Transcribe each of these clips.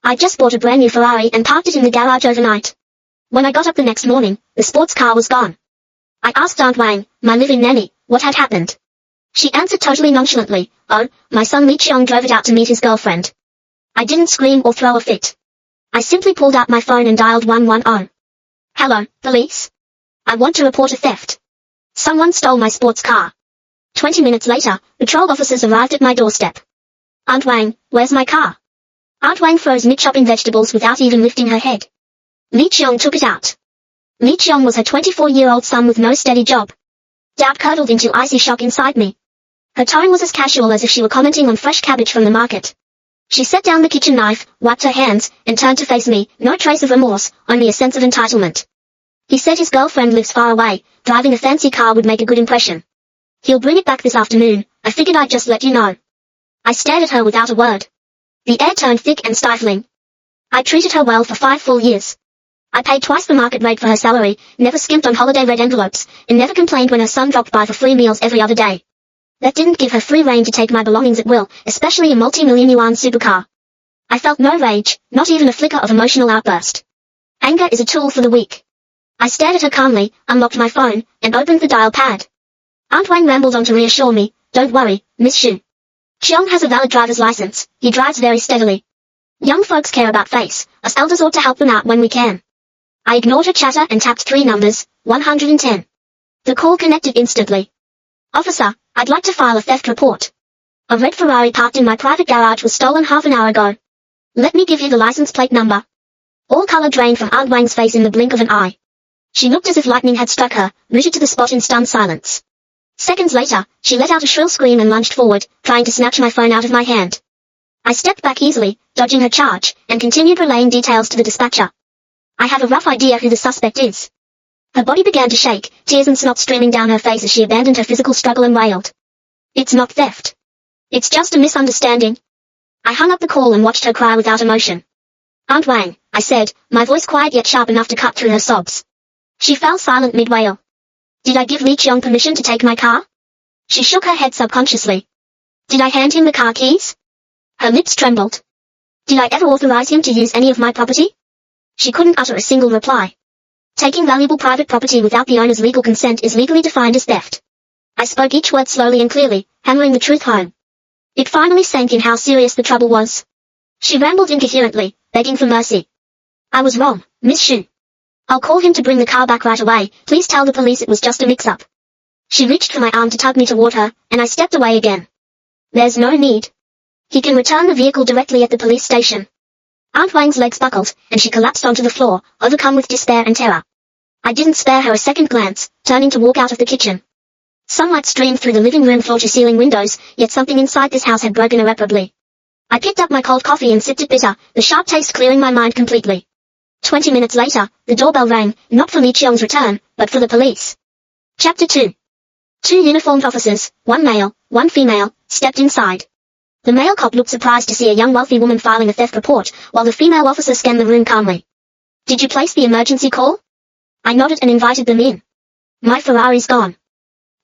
I just bought a brand new Ferrari and parked it in the garage overnight. When I got up the next morning, the sports car was gone. I asked Aunt Wang, my live-in nanny, what had happened. She answered totally nonchalantly, "Oh, my son Li Qiong drove it out to meet his girlfriend." I didn't scream or throw a fit. I simply pulled out my phone and dialed 110. "Hello, police. I want to report a theft. Someone stole my sports car." 20 minutes later, patrol officers arrived at my doorstep. "Aunt Wang, where's my car?" Aunt Wang froze mid-chopping vegetables without even lifting her head. Li Qiong took it out. Li Qiong was her 24-year-old son with no steady job. Doubt curdled into icy shock inside me. Her tone was as casual as if she were commenting on fresh cabbage from the market. She set down the kitchen knife, wiped her hands, and turned to face me, no trace of remorse, only a sense of entitlement. "He said his girlfriend lives far away, driving a fancy car would make a good impression. He'll bring it back this afternoon. I figured I'd just let you know." I stared at her without a word. The air turned thick and stifling. I treated her well for 5 full years. I paid twice the market rate for her salary, never skimped on holiday red envelopes, and never complained when her son dropped by for free meals every other day. That didn't give her free rein to take my belongings at will, especially a multi-million yuan supercar. I felt no rage, not even a flicker of emotional outburst. Anger is a tool for the weak. I stared at her calmly, unlocked my phone, and opened the dial pad. Aunt Wang rambled on to reassure me, "Don't worry, Miss Xu. Qiong has a valid driver's license, he drives very steadily. Young folks care about face, us elders ought to help them out when we can." I ignored her chatter and tapped 3 numbers, 110. The call connected instantly. "Officer, I'd like to file a theft report. A red Ferrari parked in my private garage was stolen half an hour ago. Let me give you the license plate number." All color drained from Aunt Wang's face in the blink of an eye. She looked as if lightning had struck her, rooted to the spot in stunned silence. Seconds later, she let out a shrill scream and lunged forward, trying to snatch my phone out of my hand. I stepped back easily, dodging her charge, and continued relaying details to the dispatcher. "I have a rough idea who the suspect is." Her body began to shake, tears and snot streaming down her face as she abandoned her physical struggle and wailed. "It's not theft. It's just a misunderstanding." I hung up the call and watched her cry without emotion. "Aunt Wang," I said, my voice quiet yet sharp enough to cut through her sobs. She fell silent mid-wail. "Did I give Li Qiong permission to take my car?" She shook her head subconsciously. "Did I hand him the car keys?" Her lips trembled. "Did I ever authorize him to use any of my property?" She couldn't utter a single reply. Taking valuable private property without the owner's legal consent is legally defined as theft. I spoke each word slowly and clearly, hammering the truth home. It finally sank in how serious the trouble was. She rambled incoherently, begging for mercy. "I was wrong, Miss Xu. I'll call him to bring the car back right away. Please tell the police it was just a mix-up." She reached for my arm to tug me toward her, and I stepped away again. "There's no need. He can return the vehicle directly at the police station." Aunt Wang's legs buckled, and she collapsed onto the floor, overcome with despair and terror. I didn't spare her a second glance, turning to walk out of the kitchen. Sunlight streamed through the living room floor-to-ceiling windows, yet something inside this house had broken irreparably. I picked up my cold coffee and sipped it bitter, the sharp taste clearing my mind completely. 20 minutes later, the doorbell rang, not for Li Qiong's return, but for the police. Chapter 2. 2 uniformed officers, 1 male, 1 female, stepped inside. The male cop looked surprised to see a young wealthy woman filing a theft report, while the female officer scanned the room calmly. "Did you place the emergency call?" I nodded and invited them in. "My Ferrari's gone."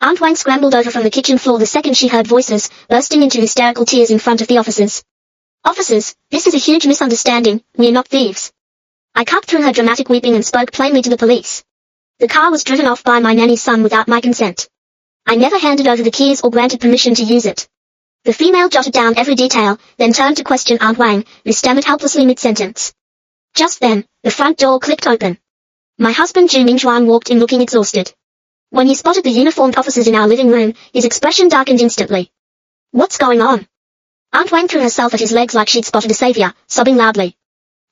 Aunt Wang scrambled over from the kitchen floor the second she heard voices, bursting into hysterical tears in front of the officers. "Officers, this is a huge misunderstanding, we're not thieves." I cut through her dramatic weeping and spoke plainly to the police. "The car was driven off by my nanny's son without my consent. I never handed over the keys or granted permission to use it." The female jotted down every detail, then turned to question Aunt Wang, who stammered helplessly mid-sentence. Just then, the front door clicked open. My husband Zhu Mingjuan walked in looking exhausted. When he spotted the uniformed officers in our living room, his expression darkened instantly. "What's going on?" Aunt Wang threw herself at his legs like she'd spotted a savior, sobbing loudly.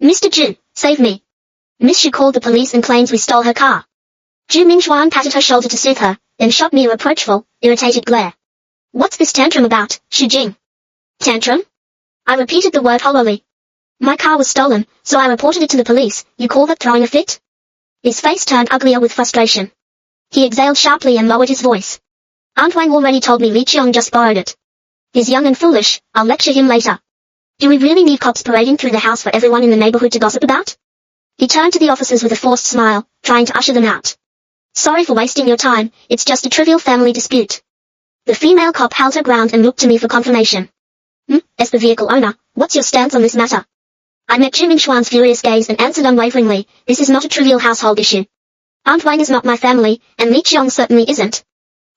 "Mr. Zhu, save me. Miss Xu called the police and claims we stole her car." Zhu Mingjuan patted her shoulder to soothe her, then shot me a reproachful, irritated glare. "What's this tantrum about, Xu Jing?" "Tantrum?" I repeated the word hollowly. "My car was stolen, so I reported it to the police. You call that throwing a fit?" His face turned uglier with frustration. He exhaled sharply and lowered his voice. "Aunt Wang already told me Li Qiong just borrowed it. He's young and foolish, I'll lecture him later. Do we really need cops parading through the house for everyone in the neighborhood to gossip about?" He turned to the officers with a forced smile, trying to usher them out. "Sorry for wasting your time, it's just a trivial family dispute." The female cop held her ground and looked to me for confirmation. As the vehicle owner, what's your stance on this matter?" I met Zhu Mingxuan's furious gaze and answered unwaveringly, this is not a trivial household issue. Aunt Wang is not my family, and Li Qiong certainly isn't.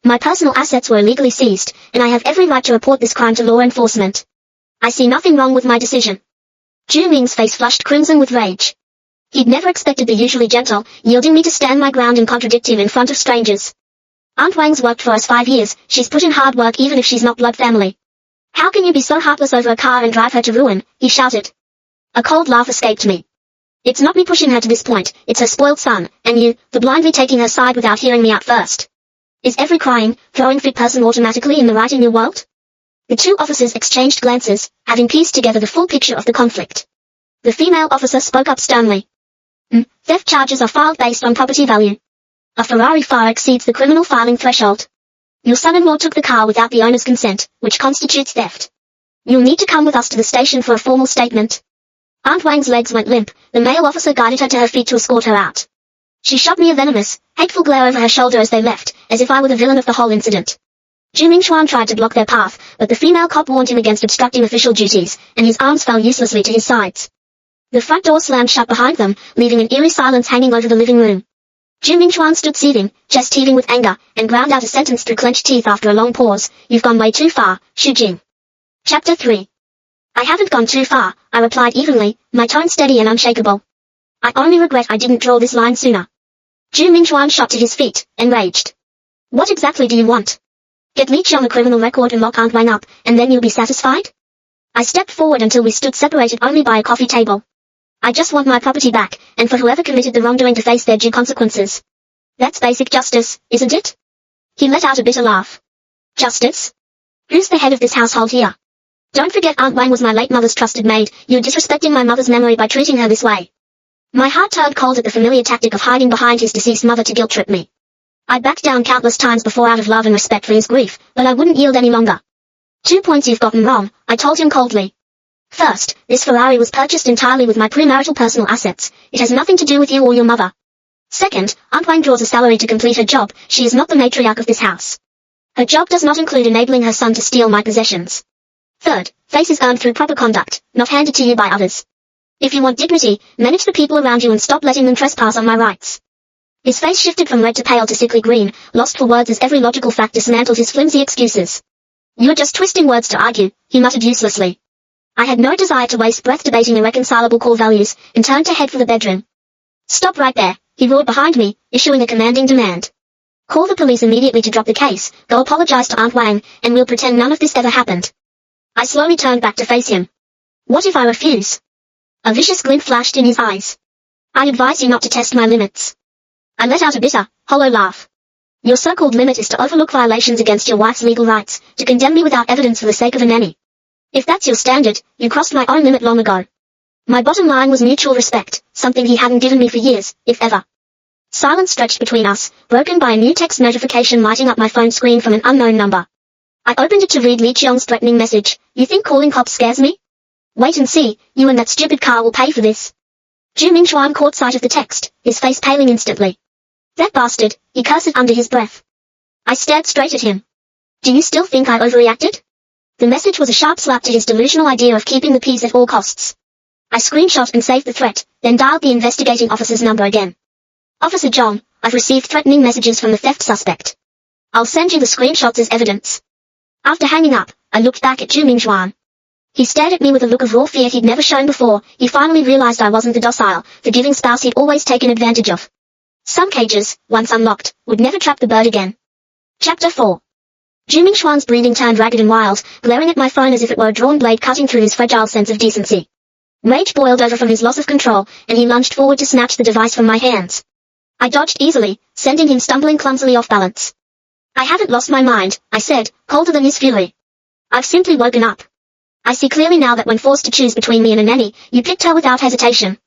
My personal assets were illegally seized, and I have every right to report this crime to law enforcement. I see nothing wrong with my decision. Zhu Ming's face flushed crimson with rage. He'd never expected the usually gentle, yielding me to stand my ground and contradict him in front of strangers. Aunt Wang's worked for us 5 years, she's put in hard work even if she's not blood family. How can you be so heartless over a car and drive her to ruin, he shouted. A cold laugh escaped me. It's not me pushing her to this point, it's her spoiled son, and you, for blindly taking her side without hearing me out first. Is every crying, throwing fit person automatically in the right in your world? The two officers exchanged glances, having pieced together the full picture of the conflict. The female officer spoke up sternly. Theft charges are filed based on property value. A Ferrari far exceeds the criminal filing threshold. Your son-in-law took the car without the owner's consent, which constitutes theft. You'll need to come with us to the station for a formal statement. Aunt Wang's legs went limp, the male officer guided her to her feet to escort her out. She shot me a venomous, hateful glare over her shoulder as they left, as if I were the villain of the whole incident. Zhu Mingxuan tried to block their path, but the female cop warned him against obstructing official duties, and his arms fell uselessly to his sides. The front door slammed shut behind them, leaving an eerie silence hanging over the living room. Zhu Mingxuan stood seething, chest heaving with anger, and ground out a sentence through clenched teeth after a long pause, "You've gone way too far, Xu Jing." Chapter 3. I haven't gone too far, I replied evenly, my tone steady and unshakable. I only regret I didn't draw this line sooner. Zhu Mingxuan shot to his feet, enraged. What exactly do you want? Get Li Qiong a criminal record and lock Aunt Wang up, and then you'll be satisfied? I stepped forward until we stood separated only by a coffee table. I just want my property back, and for whoever committed the wrongdoing to face their due consequences. That's basic justice, isn't it? He let out a bitter laugh. Justice? Who's the head of this household here? Don't forget Aunt Wang was my late mother's trusted maid, you're disrespecting my mother's memory by treating her this way. My heart turned cold at the familiar tactic of hiding behind his deceased mother to guilt-trip me. I'd backed down countless times before out of love and respect for his grief, but I wouldn't yield any longer. 2 points you've gotten wrong, I told him coldly. First, this Ferrari was purchased entirely with my premarital personal assets, it has nothing to do with you or your mother. Second, Aunt Wang draws a salary to complete her job, she is not the matriarch of this house. Her job does not include enabling her son to steal my possessions. Third, face is earned through proper conduct, not handed to you by others. If you want dignity, manage the people around you and stop letting them trespass on my rights. His face shifted from red to pale to sickly green, lost for words as every logical fact dismantled his flimsy excuses. You're just twisting words to argue, he muttered uselessly. I had no desire to waste breath debating irreconcilable core values, and turned to head for the bedroom. Stop right there, he roared behind me, issuing a commanding demand. Call the police immediately to drop the case, go apologize to Aunt Wang, and we'll pretend none of this ever happened. I slowly turned back to face him. What if I refuse? A vicious glint flashed in his eyes. I advise you not to test my limits. I let out a bitter, hollow laugh. Your so-called limit is to overlook violations against your wife's legal rights, to condemn me without evidence for the sake of a nanny. If that's your standard, you crossed my own limit long ago. My bottom line was mutual respect, something he hadn't given me for years, if ever. Silence stretched between us, broken by a new text notification lighting up my phone screen from an unknown number. I opened it to read Li Qiong's threatening message. You think calling cops scares me? Wait and see, you and that stupid car will pay for this. Zhu Mingxuan caught sight of the text, his face paling instantly. That bastard, he cursed under his breath. I stared straight at him. Do you still think I overreacted? The message was a sharp slap to his delusional idea of keeping the peace at all costs. I screenshot and saved the threat, then dialed the investigating officer's number again. Officer John, I've received threatening messages from the theft suspect. I'll send you the screenshots as evidence. After hanging up, I looked back at Zhu Mingxuan. He stared at me with a look of raw fear he'd never shown before. He finally realized I wasn't the docile, forgiving spouse he'd always taken advantage of. Some cages, once unlocked, would never trap the bird again. Chapter 4. Zhu Mingxuan's breathing turned ragged and wild, glaring at my phone as if it were a drawn blade cutting through his fragile sense of decency. Rage boiled over from his loss of control, and he lunged forward to snatch the device from my hands. I dodged easily, sending him stumbling clumsily off balance. I haven't lost my mind, I said, colder than his fury. I've simply woken up. I see clearly now that when forced to choose between me and a nanny, you picked her without hesitation.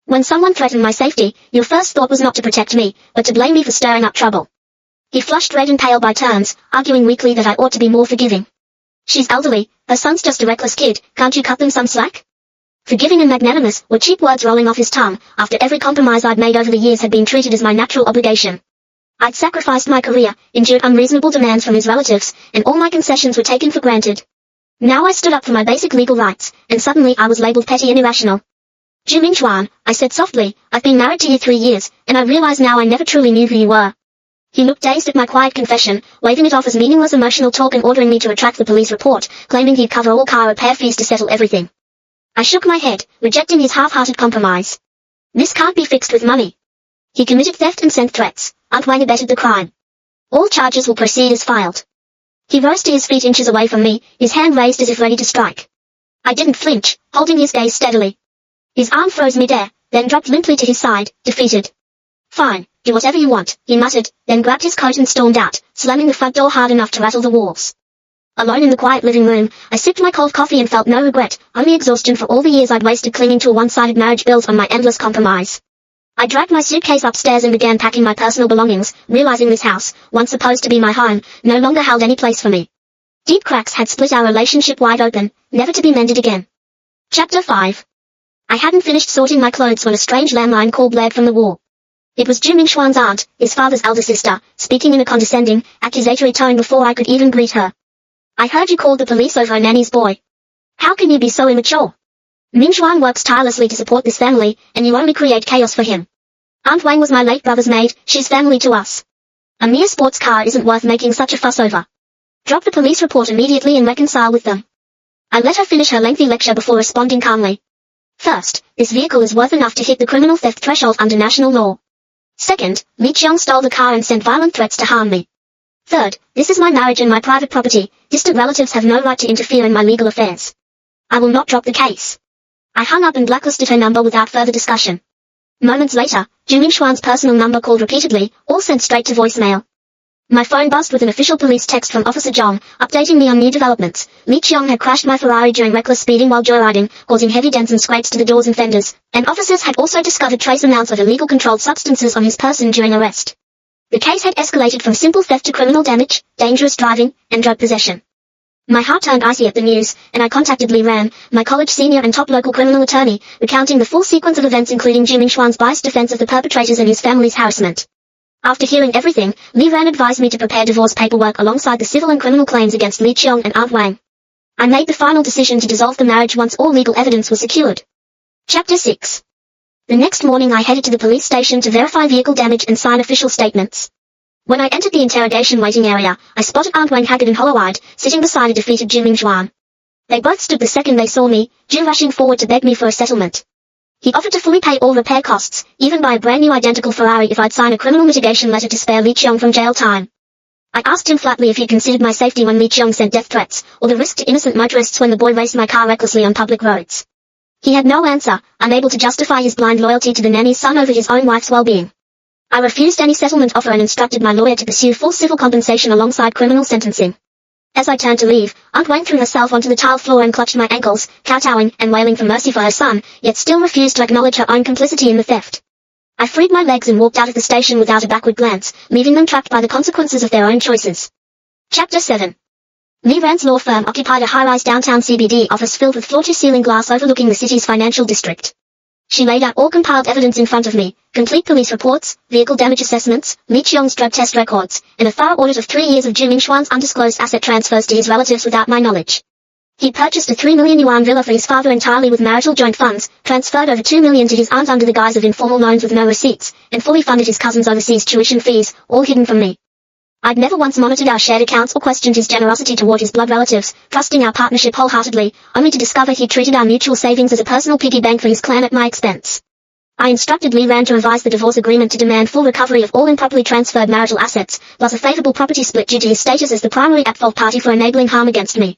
When someone threatened my safety, your first thought was not to protect me, but to blame me for stirring up trouble. He flushed red and pale by turns, arguing weakly that I ought to be more forgiving. She's elderly, her son's just a reckless kid, can't you cut them some slack? Forgiving and magnanimous were cheap words rolling off his tongue, after every compromise I'd made over the years had been treated as my natural obligation. I'd sacrificed my career, endured unreasonable demands from his relatives, and all my concessions were taken for granted. Now I stood up for my basic legal rights, and suddenly I was labeled petty and irrational. Ju Mingxuan, I said softly, I've been married to you 3 years, and I realize now I never truly knew who you were. He looked dazed at my quiet confession, waving it off as meaningless emotional talk and ordering me to retract the police report, claiming he'd cover all car repair fees to settle everything. I shook my head, rejecting his half-hearted compromise. This can't be fixed with money. He committed theft and sent threats. Aunt Wang abetted the crime. All charges will proceed as filed. He rose to his feet inches away from me, his hand raised as if ready to strike. I didn't flinch, holding his gaze steadily. His arm froze midair, then dropped limply to his side, defeated. Fine, do whatever you want, he muttered, then grabbed his coat and stormed out, slamming the front door hard enough to rattle the walls. Alone in the quiet living room, I sipped my cold coffee and felt no regret, only exhaustion for all the years I'd wasted clinging to a one-sided marriage built on my endless compromise. I dragged my suitcase upstairs and began packing my personal belongings, realizing this house, once supposed to be my home, no longer held any place for me. Deep cracks had split our relationship wide open, never to be mended again. Chapter 5. I hadn't finished sorting my clothes when a strange landline call blared from the wall. It was Ju Mingxuan's aunt, his father's elder sister, speaking in a condescending, accusatory tone before I could even greet her. I heard you called the police over a nanny's boy. How can you be so immature? Mingxuan works tirelessly to support this family, and you only create chaos for him. Aunt Wang was my late brother's maid, she's family to us. A mere sports car isn't worth making such a fuss over. Drop the police report immediately and reconcile with them. I let her finish her lengthy lecture before responding calmly. First, this vehicle is worth enough to hit the criminal theft threshold under national law. Second, Li Qiang stole the car and sent violent threats to harm me. Third, this is my marriage and my private property, distant relatives have no right to interfere in my legal affairs. I will not drop the case. I hung up and blacklisted her number without further discussion. Moments later, Ju Mingxuan's personal number called repeatedly, all sent straight to voicemail. My phone buzzed with an official police text from Officer Zhang, updating me on new developments. Li Qiang had crashed my Ferrari during reckless speeding while joyriding, causing heavy dents and scrapes to the doors and fenders, and officers had also discovered trace amounts of illegal controlled substances on his person during arrest. The case had escalated from simple theft to criminal damage, dangerous driving, and drug possession. My heart turned icy at the news, and I contacted Li Ran, my college senior and top local criminal attorney, recounting the full sequence of events including Ju Mingxuan's biased defense of the perpetrators and his family's harassment. After hearing everything, Li Ran advised me to prepare divorce paperwork alongside the civil and criminal claims against Li Qiang and Aunt Wang. I made the final decision to dissolve the marriage once all legal evidence was secured. Chapter 6. The next morning I headed to the police station to verify vehicle damage and sign official statements. When I entered the interrogation waiting area, I spotted Aunt Wang haggard and hollow-eyed, sitting beside a defeated Ju Mingxuan. They both stood the second they saw me, Ju rushing forward to beg me for a settlement. He offered to fully pay all repair costs, even buy a brand new identical Ferrari if I'd sign a criminal mitigation letter to spare Li Qiang from jail time. I asked him flatly if he'd considered my safety when Li Qiang sent death threats, or the risk to innocent motorists when the boy raced my car recklessly on public roads. He had no answer, unable to justify his blind loyalty to the nanny's son over his own wife's well-being. I refused any settlement offer and instructed my lawyer to pursue full civil compensation alongside criminal sentencing. As I turned to leave, Aunt Wang threw herself onto the tile floor and clutched my ankles, kowtowing and wailing for mercy for her son, yet still refused to acknowledge her own complicity in the theft. I freed my legs and walked out of the station without a backward glance, leaving them trapped by the consequences of their own choices. Chapter 7. Li Ran's law firm occupied a high-rise downtown CBD office filled with floor-to-ceiling glass overlooking the city's financial district. She laid out all compiled evidence in front of me, complete police reports, vehicle damage assessments, Li Qiang's drug test records, and a thorough audit of 3 years of Ju Mingxuan's undisclosed asset transfers to his relatives without my knowledge. He purchased a 3 million yuan villa for his father entirely with marital joint funds, transferred over 2 million to his aunt under the guise of informal loans with no receipts, and fully funded his cousin's overseas tuition fees, all hidden from me. I'd never once monitored our shared accounts or questioned his generosity toward his blood relatives, trusting our partnership wholeheartedly, only to discover he'd treated our mutual savings as a personal piggy bank for his clan at my expense. I instructed Li Ran to revise the divorce agreement to demand full recovery of all improperly transferred marital assets, plus a favorable property split due to his status as the primary at-fault party for enabling harm against me.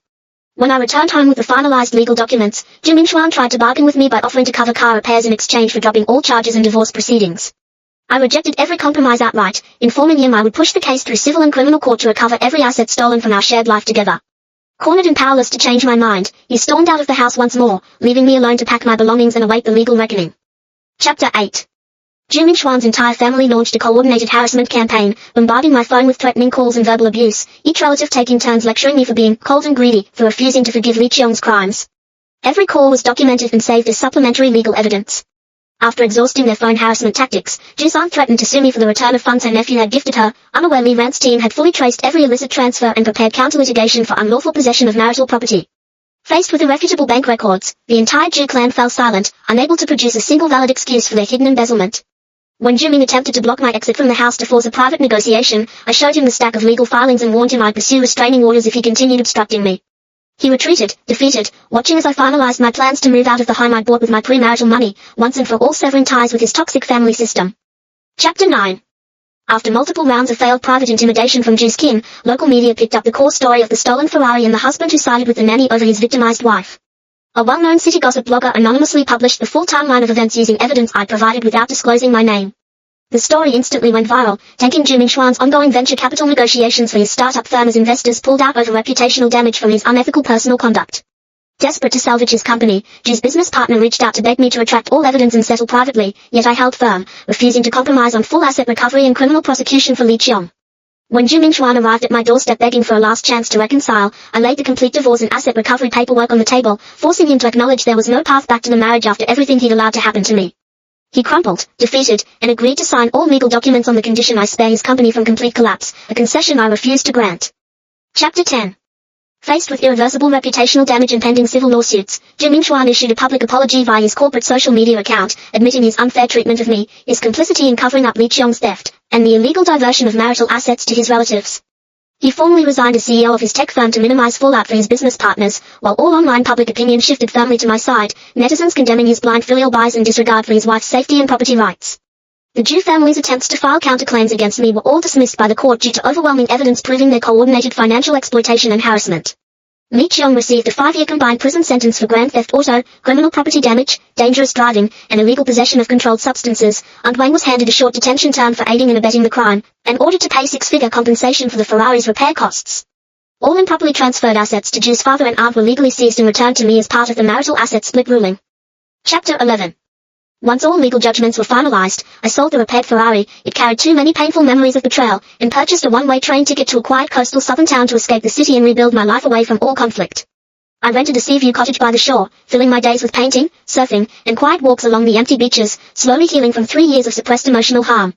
When I returned home with the finalized legal documents, Ju Mingxuan tried to bargain with me by offering to cover car repairs in exchange for dropping all charges and divorce proceedings. I rejected every compromise outright, informing him I would push the case through civil and criminal court to recover every asset stolen from our shared life together. Cornered and powerless to change my mind, he stormed out of the house once more, leaving me alone to pack my belongings and await the legal reckoning. Chapter 8. Ju Mingxuan's entire family launched a coordinated harassment campaign, bombarding my phone with threatening calls and verbal abuse, each relative taking turns lecturing me for being cold and greedy, for refusing to forgive Li Qiang's crimes. Every call was documented and saved as supplementary legal evidence. After exhausting their phone harassment tactics, Ju's aunt threatened to sue me for the return of funds her nephew had gifted her, unaware Li Ran's team had fully traced every illicit transfer and prepared counter-litigation for unlawful possession of marital property. Faced with irrefutable bank records, the entire Zhu clan fell silent, unable to produce a single valid excuse for their hidden embezzlement. When Zhu Ming attempted to block my exit from the house to force a private negotiation, I showed him the stack of legal filings and warned him I'd pursue restraining orders if he continued obstructing me. He retreated, defeated, watching as I finalized my plans to move out of the home I'd bought with my premarital money, once and for all severing ties with his toxic family system. Chapter 9. After multiple rounds of failed private intimidation from Zhu's kin, local media picked up the core story of the stolen Ferrari and the husband who sided with the nanny over his victimized wife. A well-known city gossip blogger anonymously published the full timeline of events using evidence I'd provided without disclosing my name. The story instantly went viral, tanking Zhu Mingxuan's ongoing venture capital negotiations for his startup firm as investors pulled out over reputational damage from his unethical personal conduct. Desperate to salvage his company, Zhu's business partner reached out to beg me to retract all evidence and settle privately, yet I held firm, refusing to compromise on full asset recovery and criminal prosecution for Li Qiong. When Zhu Mingxuan arrived at my doorstep begging for a last chance to reconcile, I laid the complete divorce and asset recovery paperwork on the table, forcing him to acknowledge there was no path back to the marriage after everything he'd allowed to happen to me. He crumpled, defeated, and agreed to sign all legal documents on the condition I spare his company from complete collapse, a concession I refused to grant. Chapter 10. Faced with irreversible reputational damage and pending civil lawsuits, Zhu Mingxuan issued a public apology via his corporate social media account, admitting his unfair treatment of me, his complicity in covering up Li Qiong's theft, and the illegal diversion of marital assets to his relatives. He formally resigned as CEO of his tech firm to minimize fallout for his business partners, while all online public opinion shifted firmly to my side, netizens condemning his blind filial bias and disregard for his wife's safety and property rights. The Zhu family's attempts to file counterclaims against me were all dismissed by the court due to overwhelming evidence proving their coordinated financial exploitation and harassment. Li Qiong received a 5-year combined prison sentence for grand theft auto, criminal property damage, dangerous driving, and illegal possession of controlled substances, and Wang was handed a short detention term for aiding and abetting the crime, and ordered to pay 6-figure compensation for the Ferrari's repair costs. All improperly transferred assets to Zhu's father and aunt were legally seized and returned to me as part of the marital asset split ruling. Chapter 11. Once all legal judgments were finalized, I sold the repaired Ferrari. It carried too many painful memories of betrayal, and purchased a one-way train ticket to a quiet coastal southern town to escape the city and rebuild my life away from all conflict. I rented a sea-view cottage by the shore, filling my days with painting, surfing, and quiet walks along the empty beaches, slowly healing from 3 years of suppressed emotional harm.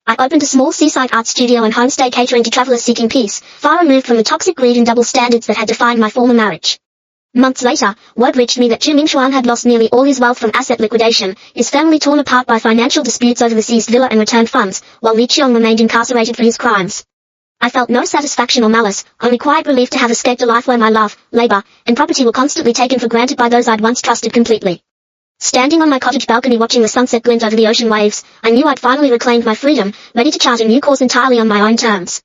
I opened a small seaside art studio and homestay catering to travelers seeking peace, far removed from the toxic greed and double standards that had defined my former marriage. Months later, word reached me that Zhu Mingxuan had lost nearly all his wealth from asset liquidation, his family torn apart by financial disputes over the seized villa and returned funds, while Li Qiong remained incarcerated for his crimes. I felt no satisfaction or malice, only quiet relief to have escaped a life where my love, labor, and property were constantly taken for granted by those I'd once trusted completely. Standing on my cottage balcony watching the sunset glint over the ocean waves, I knew I'd finally reclaimed my freedom, ready to chart a new course entirely on my own terms.